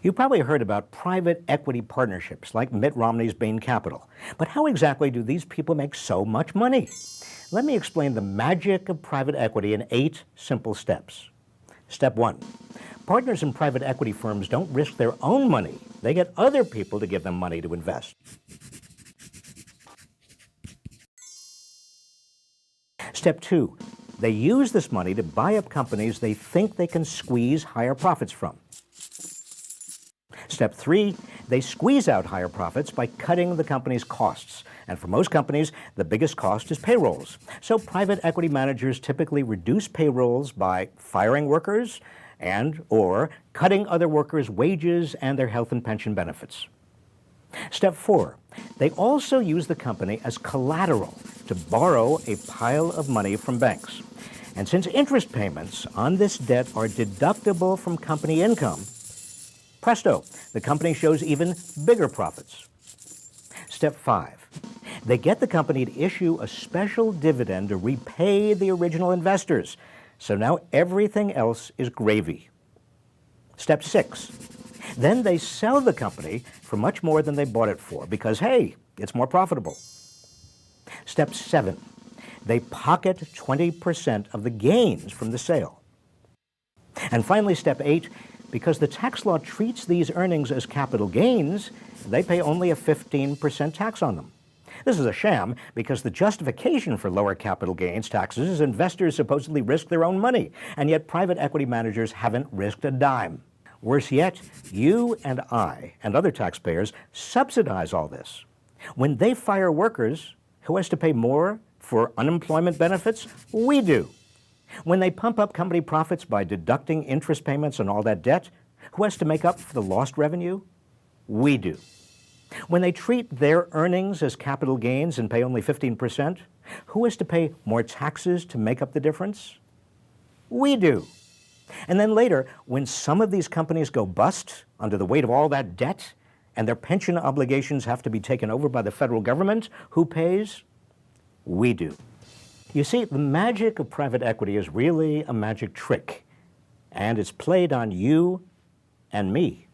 You probably heard about private equity partnerships like Mitt Romney's Bain Capital. But how exactly do these people make so much money? Let me explain the magic of private equity in 8 simple steps. Step 1. Partners in private equity firms don't risk their own money. They get other people to give them money to invest. Step 2. They use this money to buy up companies they think they can squeeze higher profits from. Step 3, they squeeze out higher profits by cutting the company's costs. And for most companies, the biggest cost is payrolls. So private equity managers typically reduce payrolls by firing workers or cutting other workers' wages and their health and pension benefits. Step 4, they also use the company as collateral to borrow a pile of money from banks. And since interest payments on this debt are deductible from company income, presto, the company shows even bigger profits. Step 5, they get the company to issue a special dividend to repay the original investors. So now everything else is gravy. Step 6, then they sell the company for much more than they bought it for because, hey, it's more profitable. Step 7, they pocket 20% of the gains from the sale. And finally, Step 8, because the tax law treats these earnings as capital gains, they pay only a 15% tax on them. This is a sham because the justification for lower capital gains taxes is investors supposedly risk their own money, and yet private equity managers haven't risked a dime. Worse yet, you and I and other taxpayers subsidize all this. When they fire workers, who has to pay more for unemployment benefits? We do. When they pump up company profits by deducting interest payments on all that debt, who has to make up for the lost revenue? We do. When they treat their earnings as capital gains and pay only 15%, who has to pay more taxes to make up the difference? We do. And then later, when some of these companies go bust under the weight of all that debt and their pension obligations have to be taken over by the federal government, who pays? We do. You see, the magic of private equity is really a magic trick, and it's played on you and me.